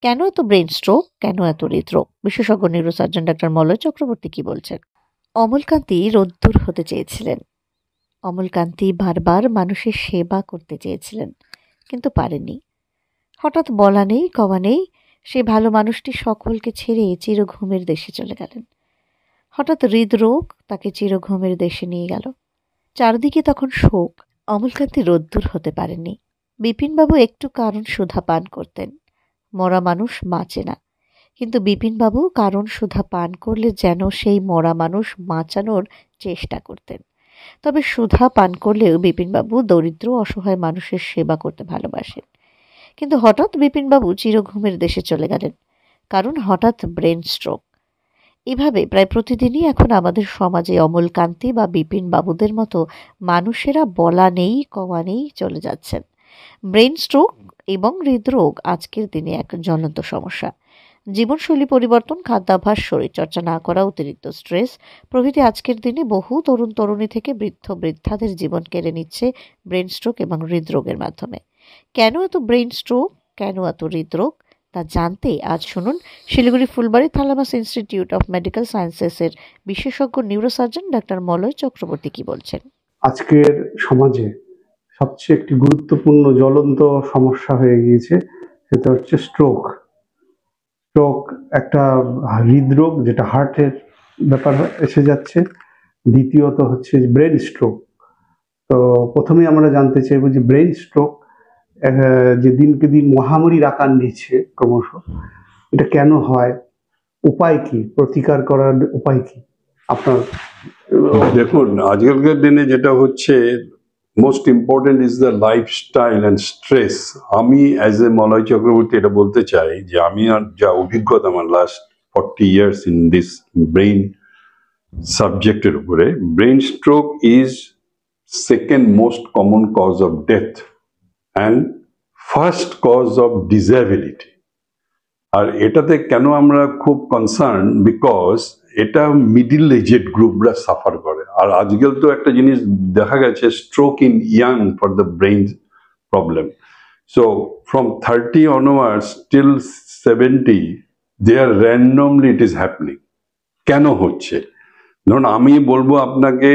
কেন এত brain stroke, কেন এত হৃদরোগ? বিশেষজ্ঞ নিউরোসার্জন ডাক্তার মলয় চক্রবর্তী কি বলছেন? অমলকান্তি রোদ্দুর হতে চেয়েছিলেন। অমলকান্তি বারবার মানুষের সেবা করতে চেয়েছিলেন, কিন্তু পারেননি। হঠাৎ বলা নেই কওয়া নেই সে ভালো মানুষটি সকলকে ছেড়ে চিরঘুমের দেশে চলে গেলেন। হঠাৎ হৃদরোগ তাকে চিরঘুমের দেশে নিয়ে গেল। চারদিকে তখন শোক। অমলকান্তি রোদ্দুর হতে পারেননি। বিপিনবাবু একটু কারণ সুধা পান করতেন। মরা মানুষ বাঁচে না, কিন্তু বিপিনবাবু কারণ সুধা পান করলে যেন সেই মরা মানুষ বাঁচানোর চেষ্টা করতেন। তবে সুধা পান করলেও বিপিনবাবু দরিদ্র অসহায় মানুষের সেবা করতে ভালোবাসেন। কিন্তু হঠাৎ বিপিনবাবু চিরঘুমের দেশে চলে গেলেন, কারণ হঠাৎ ব্রেন স্ট্রোক। এভাবে প্রায় প্রতিদিনই এখন আমাদের সমাজে অমলকান্তি বা বিপিনবাবুদের মতো মানুষেরা বলা নেই কওয়া নেই চলে যাচ্ছেন। ব্রেন স্ট্রোক এবং হৃদরোগ আজকের দিনে এক জ্বলন্ত সমস্যা। জীবনশৈলী পরিবর্তন, খাদ্যাভ্যাস, শরীরচর্চা না করা, অতিরিক্ত স্ট্রেস প্রভৃতি আজকের দিনে বহু তরুণ তরুণী থেকে বৃদ্ধ বৃদ্ধাদের জীবন কেড়ে নিচ্ছে ব্রেন স্ট্রোক এবং হৃদরোগের মাধ্যমে। কেন এত ব্রেন স্ট্রোক, কেন এত হৃদরোগ, তা জানতে আজ শুনুন Siliguri Phulbari thalamus institute of medical সায়েন্সেসের বিশেষজ্ঞ নিউরোসার্জন ডাক্তার মলয় চক্রবর্তী কি বলছেন। আজকের সমাজে সবচেয়ে একটি গুরুত্বপূর্ণ জ্বলন্ত সমস্যা হয়ে গিয়েছে, সেটা হচ্ছে স্ট্রোক। স্ট্রোক একটা হৃদরোগ, যেটা হার্টের ব্যাপার এসে যাচ্ছে। দ্বিতীয়ত হচ্ছে ব্রেন স্ট্রোক। তো প্রথমে আমরা জানতে চাইব যে ব্রেন স্ট্রোক যে দিনকে দিন মহামারীর আকার নিচ্ছে ক্রমশ, এটা কেন হয়, উপায় কি, প্রতিকার করার উপায় কি আপনার? দেখুন, আজকালকার দিনে যেটা হচ্ছে, most important is the lifestyle and stress. আমি অ্যাজ এ মলয় চক্রবর্তী এটা বলতে চাই যে আমি আর যা অভিজ্ঞতা আমার last 40 years in this brain সাবজেক্টের উপরে, brain stroke is second most common cause of death and first cause of disability. আর এটাতে কেন আমরা খুব কনসার্ন, বিকজ এটা মিডিল এজেড গ্রুপরা সাফার করে। আর আজকাল তো একটা জিনিস দেখা গেছে, stroke in young for the brain problem. So from 30 onwards till 70 there randomly it is happening. কেন হচ্ছে? ধরুন, আমি বলবো আপনাকে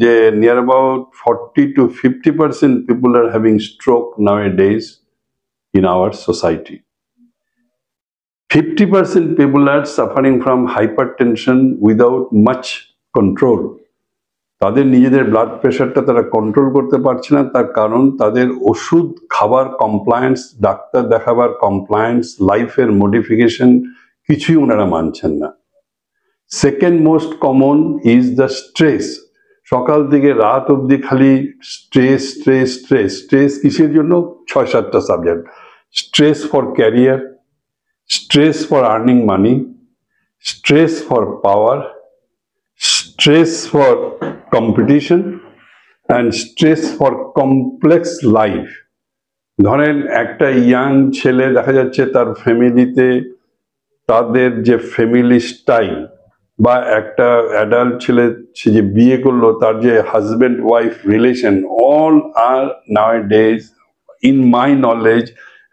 যে near about 40 to 50% people are having stroke nowadays in our society. 50% people are suffering from hypertension without much control. তাদের নিজেদের blood প্রেশারটা তারা কন্ট্রোল করতে পারছে না, তার কারণ তাদের ওষুধ খাবার কমপ্লায়েন্স, ডাক্তার দেখাবার কমপ্লায়েন্স, লাইফের মডিফিকেশন কিছুই ওনারা মানছেন না। Second most common is the stress. সকাল থেকে রাত অবধি খালি স্ট্রেস স্ট্রেস স্ট্রেস স্ট্রেস। কিসের জন্য? 6-7টা subject. Stress for career, stress for earning money, stress for power, stress for competition, and stress for complex life. ধরেন একটা ইয়াং ছেলে দেখা যাচ্ছে তার ফ্যামিলিতে তাদের যে ফ্যামিলি স্টাইল, বা একটা অ্যাডাল্ট ছেলে সে যে বিয়ে করলো তার যে husband wife relation, all are nowadays in my knowledge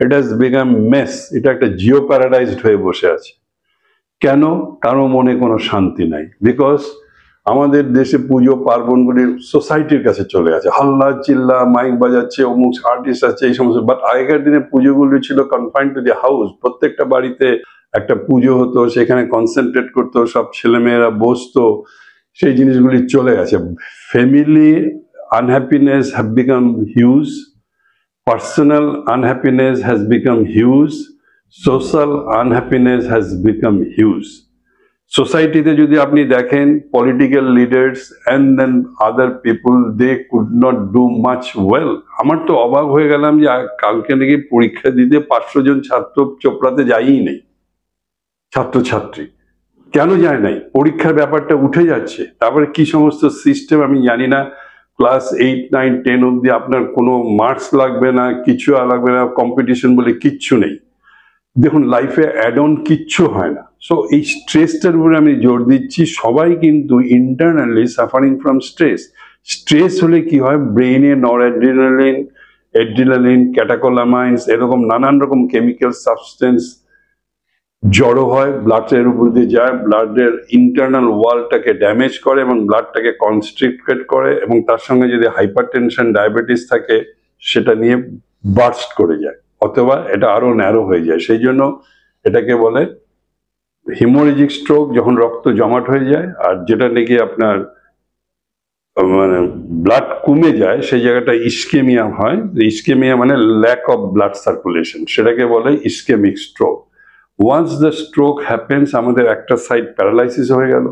it has become mess. এটা একটা জিও প্যারাডাইজড হয়ে বসে আছে। কেন? কারো মনে কোনো শান্তি নাই, বিকজ আমাদের দেশে পুজো পার্বণগুলি সোসাইটির কাছে চলে গেছে। হাল্লা চিল্লা, মাইক বাজাচ্ছে, অমুক আর্টিস্ট আছে, এই সমস্ত। বাট আগেকার দিনে পুজোগুলি ছিল কনফাইন্ড টু দি হাউস। প্রত্যেকটা বাড়িতে একটা পুজো হতো, সেখানে কনসেন্ট্রেট করতো, সব ছেলেমেয়েরা বসতো, সেই জিনিসগুলি চলে গেছে। Family unhappiness have become huge, personal unhappiness has become huge, social unhappiness has become huge. সোসাইটিতে যদি আপনি দেখেন, political leaders and then other people, they could not do much well. আমার তো অবাক হয়ে গেলাম যে কালকে নাকি পরীক্ষা দিতে 500 জন ছাত্র চোপড়াতে যায়ই নেই, ছাত্রছাত্রী। কেন যায় নাই? পরীক্ষার ব্যাপারটা উঠে যাচ্ছে। তারপরে কি সমস্ত সিস্টেম আমি জানি না। ক্লাস 8, 9, 10 অব্দি আপনার কোনো মার্কস লাগবে না, কিছু লাগবে না, কম্পিটিশন বলে কিচ্ছু নেই। দেখুন, লাইফে অ্যাড অন কিচ্ছু হয় না। সো এই স্ট্রেসটার উপরে আমি জোর দিচ্ছি। সবাই কিন্তু internally suffering from stress. Stress হলে কি হয়? ব্রেইনে নরঅ্যাড্রিনালিন, অ্যাড্রিনালিন, ক্যাটাকোলামাইন্স, এরকম নানান রকম কেমিক্যাল সাবস্টেন্স জড়ো হয়, ব্লাডের উপর দিয়ে যায়, ব্লাডের ইন্টারনাল ওয়ালটাকে ড্যামেজ করে এবং ব্লাডটাকে কনস্ট্রিক্টেড করে, এবং তার সঙ্গে যদি হাইপারটেনশন ডায়াবেটিস থাকে সেটা নিয়ে বার্স্ট করে যায়, অথবা এটা আরো ন্যারো হয়ে যায়। সেই জন্য এটাকে বলে হিমোরেজিক স্ট্রোক, যখন রক্ত জমাট হয়ে যায় আর যেটা নাকি আপনার মানে ব্লাড কমে যায় সেই জায়গাটা ইস্কেমিয়া হয়। ইস্কেমিয়া মানে ল্যাক অফ ব্লাড সার্কুলেশন, সেটাকে বলে ischemic stroke. Once the stroke happens, আমাদের একটা সাইড প্যারালাইসিস হয়ে গেল,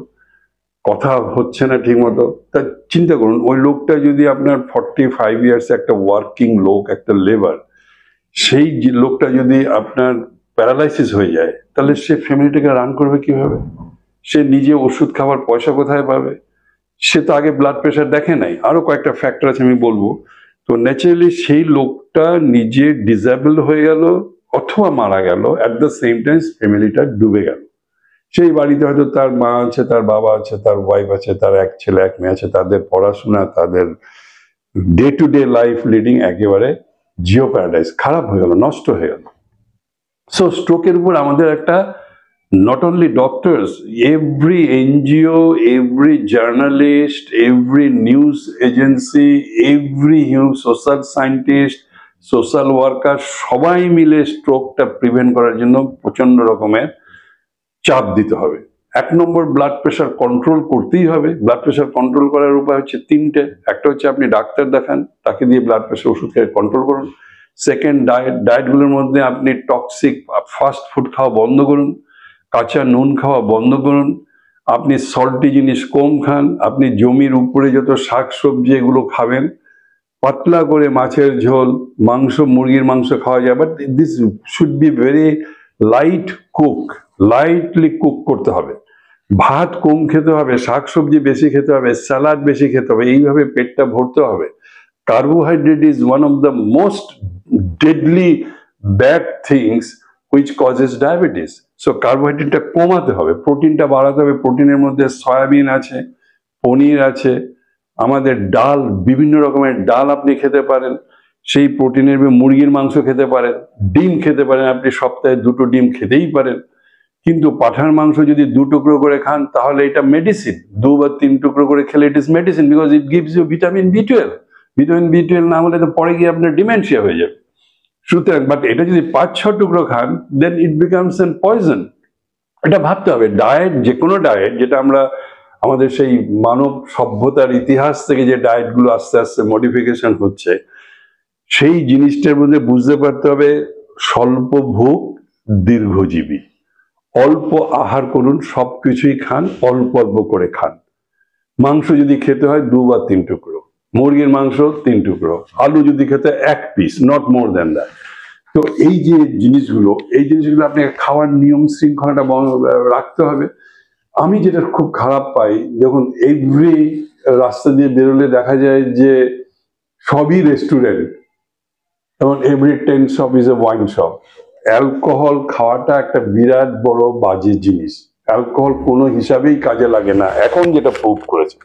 কথা হচ্ছে না ঠিক মতো। তা চিন্তা করুন, ওই লোকটা যদি আপনার 45 ইয়ার্স, একটা ওয়ার্কিং লোক, একটা লেবার, সেই লোকটা যদি আপনার প্যারালাইসিস হয়ে যায়, তাহলে সে ফ্যামিলিটাকে রান করবে কিভাবে? সে নিজে ওষুধ খাবার পয়সা কোথায় পাবে? সে তো আগে ব্লাড প্রেশার দেখে নাই, আরো কয়েকটা ফ্যাক্টর আছে আমি বলবো। তো ন্যাচারালি সেই লোকটা নিজে ডিসেবল হয়ে গেল অথবা মারা গেল, অ্যাট দ্য সেম টাইম ফ্যামিলিটা ডুবে গেল। সেই বাড়িতে হয়তো তার মা আছে, তার বাবা আছে, তার ওয়াইফ আছে, তার এক ছেলে এক মেয়ে আছে, তাদের পড়াশোনা, তাদের day to day life leading একেবারে জিও প্যারাডাইস, খারাপ হয়ে গেল, নষ্ট হয়ে গেল। সো স্ট্রোকের উপর আমাদের একটা, not only doctors, every NGO, every journalist, every news agency, every social scientist, social worker, সবাই মিলে স্ট্রোকটা প্রিভেন্ট করার জন্য প্রচন্ড রকমের চাপ দিতে হবে। 1 নম্বর, ব্লাড প্রেশার কন্ট্রোল করতেই হবে। ব্লাড প্রেশার কন্ট্রোল করার উপায় হচ্ছে 3টে। একটা হচ্ছে আপনি ডাক্তার দেখান, তাকে দিয়ে ব্লাড প্রেশার ওষুধ খেয়ে কন্ট্রোল করুন। সেকেন্ড, ডায়েটগুলোর মধ্যে আপনি টক্সিক ফাস্ট ফুড খাওয়া বন্ধ করুন, কাঁচা নুন খাওয়া বন্ধ করুন, আপনি সল্টি জিনিস কম খান, আপনি জমির উপরে যত শাক সবজি এগুলো খাবেন, পাতলা করে মাছের ঝোল, মাংস, মুরগির মাংস খাওয়া যায়, but this should be very light cook, lightly cook করতে হবে। ভাত কম খেতে হবে, শাক সবজি বেশি খেতে হবে, স্যালাড বেশি খেতে হবে, এইভাবে পেটটা ভরতে হবে। Carbohydrate is one of the most deadly bad things which causes diabetes. So কার্বোহাইড্রেটটা কমাতে হবে, প্রোটিনটা বাড়াতে হবে। প্রোটিনের মধ্যে সয়াবিন আছে, পনির আছে, আমাদের ডাল, বিভিন্ন রকমের ডাল আপনি খেতে পারেন, সেই প্রোটিনের মুরগির মাংস খেতে পারেন, ডিম খেতে পারেন, আপনি সপ্তাহে 2টো ডিম খেতেই পারেন। কিন্তু পাঁঠার মাংস যদি 2 টুকরো করে খান তাহলে এটা মেডিসিন, 2 বা 3 টুকরো করে খেলে it is medicine, because it gives you vitamin B12। Vitamin B12 না হলে তো পরে গিয়ে আপনার ডিমেনশিয়া হয়ে যাবে। সুতরাং, বাট এটা যদি 5-6 টুকরো খান, দেন ইট বিকামস এন পয়জন। এটা ভাবতে হবে। ডায়েট, যে কোনো ডায়েট, যেটা আমরা আমাদের সেই মানব সভ্যতার ইতিহাস থেকে যে ডায়েটগুলো আস্তে আস্তে মডিফিকেশন হচ্ছে, সেই জিনিসটার মধ্যে বুঝতে পারতে হবে স্বল্প ভোগ দীর্ঘজীবী। অল্প আহার করুন, সবকিছুই খান, অল্প অল্প করে খান। মাংস যদি খেতে হয় 2 বা 3 টুকরো, মুরগির মাংস 3 টুকরো, আলু যদি খেতে 1 piece, not more than that. তো এই যে জিনিসগুলো, এই জিনিসগুলো আপনাকে খাওয়ার নিয়ম শৃঙ্খলাটা রাখতে হবে। আমি যেটা খুব খারাপ পাই, দেখুন এভরি রাস্তা দিয়ে বেরোলে দেখা যায় যে সবই রেস্টুরেন্ট, যেমন every 10 shop is a wine shop. Alcohol খাওয়াটা একটা বিরাট বড় বাজে জিনিস। অ্যালকোহল কোনো হিসাবেই কাজে লাগে না, এখন যেটা প্রুভ করেছে।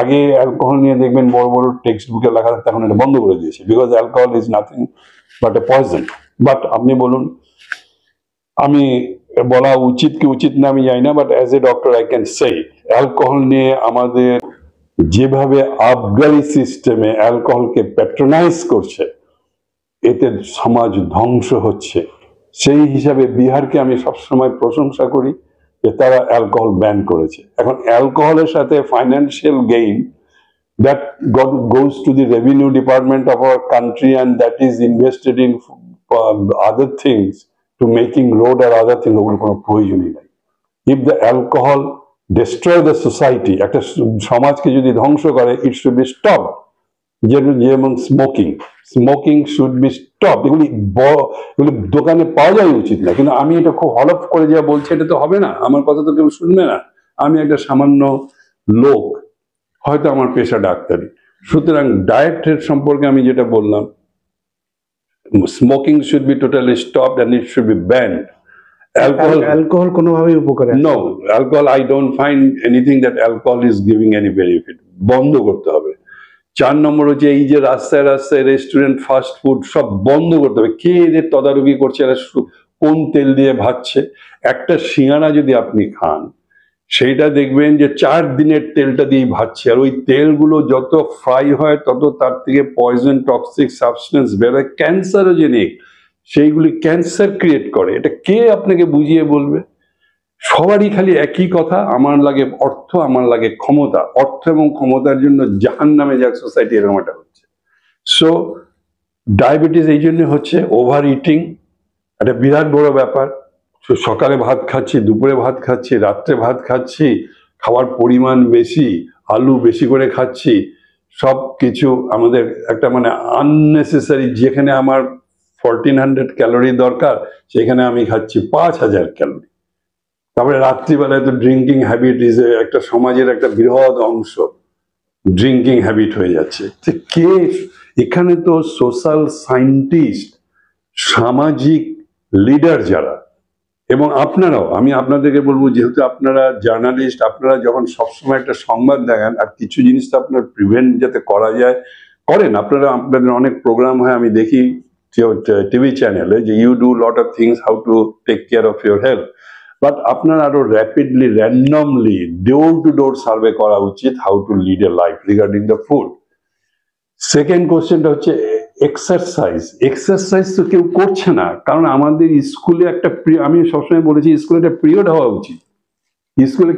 আগে অ্যালকোহল নিয়ে দেখবেন বড় বড় টেক্সট বুকে লেখা থাকতে, এখন এটা বন্ধ করে দিয়েছে, because alcohol is nothing but A poison. But আপনি বলুন, আমি বলা উচিত কি উচিত না আমি জানি না, but as a doctor I can say, alcohol নিয়ে আমাদের যেভাবে আবগারি সিস্টেমে অ্যালকোহলকে প্যাট্রোনাইজ করছে, এতে সমাজ ধ্বংস হচ্ছে। সেই হিসাবে বিহারকে আমি সবসময় প্রশংসা করি যে তারা অ্যালকোহল ব্যান করেছে। এখন অ্যালকোহলের সাথে financial gain that goes to the revenue department of our country, and that is invested in other things, to making road or other things, ওগুলো কোনো প্রয়োজনই নাই। If the alcohol destroy the society, একটা সমাজকে যদি ধ্বংস করে, it should be stopped. যেমন স্মোকিং শুড বি স্টপ। এগুলি দোকানে পাওয়া যায় উচিত না, কিন্তু আমি এটা খুব হলফ করে যা বলছি, এটা তো হবে না, আমার কথা তো কেউ শুনবে না। আমি একটা সামান্য লোক, হয়তো আমার পেশা ডাক্তারি। সুতরাং ডায়েটের সম্পর্কে আমি যেটা বললাম, smoking should be totally stopped and it should be banned. Alcohol কোনোভাবেই উপকারে আসে না। No, alcohol, I don't find anything that alcohol is giving any benefit. বন্ধ করতে হবে। 4 নম্বর হচ্ছে এই যে রাস্তায় রাস্তায় রেস্টুরেন্ট, ফাস্ট ফুড সব বন্ধ করতে হবে। কে এদের তদারকি করছে? এরা কোন তেল দিয়ে ভাজছে। একটা সিঙ্গারা যদি আপনি খান, সেইটা দেখবেন যে 4 দিনের তেলটা দিয়ে ভাজছে, আর ওই তেলগুলো যত ফ্রাই হয় তত তার থেকে পয়জন টক্সিক সাবস্টেন্স বেরোয়, ক্যান্সারোজেনিক, সেইগুলি ক্যান্সার ক্রিয়েট করে। এটা কে আপনাকে বুঝিয়ে বলবে? সবারই খালি একই কথা, আমার লাগে অর্থ, আমার লাগে ক্ষমতা, অর্থ এবং ক্ষমতার জন্য জাহান্নামে যাক সোসাইটি, এরকম একটা হচ্ছে। সো ডায়াবেটিস এই জন্য হচ্ছে, ওভার ইটিং একটা বিরাট বড় ব্যাপার। সকালে ভাত খাচ্ছি, দুপুরে ভাত খাচ্ছি, রাত্রে ভাত খাচ্ছি, খাওয়ার পরিমাণ বেশি, আলু বেশি করে খাচ্ছি, সব কিছু আমাদের একটা মানে আননেসেসারি। যেখানে আমার 1400 ক্যালোরি দরকার, সেখানে আমি খাচ্ছি 5000 ক্যালোরি। তারপরে রাত্রিবেলায় তো ড্রিঙ্কিং হ্যাবিট ইজ একটা সমাজের একটা বৃহৎ অংশ, ড্রিঙ্কিং হ্যাবিট হয়ে যাচ্ছে। কে এখানে? তো সোশ্যাল সায়েন্টিস্ট, সামাজিক লিডার যারা, এবং আপনারাও, আমি আপনাদেরকে বলবো, যেহেতু আপনারা জার্নালিস্ট, আপনারা যখন সবসময় একটা সংবাদ দেখেন, আর কিছু জিনিস তো আপনার প্রিভেন্ট যাতে করা যায় করেন, আপনাদের অনেক প্রোগ্রাম হয়, আমি দেখি টিভি চ্যানেলে, যে you do lot of things how to take care of your health, but আপনার আরো rapidly, randomly door to door survey করা উচিত, how to lead a life regarding the food. Second কোশ্চেনটা হচ্ছে এক্সারসাইজ তো কেউ করছে না, কারণ আমাদের স্কুলে একটা, আমি সবসময় বলেছি, স্কুলে একটা পিরিয়ড হওয়া উচিত। স্কুলে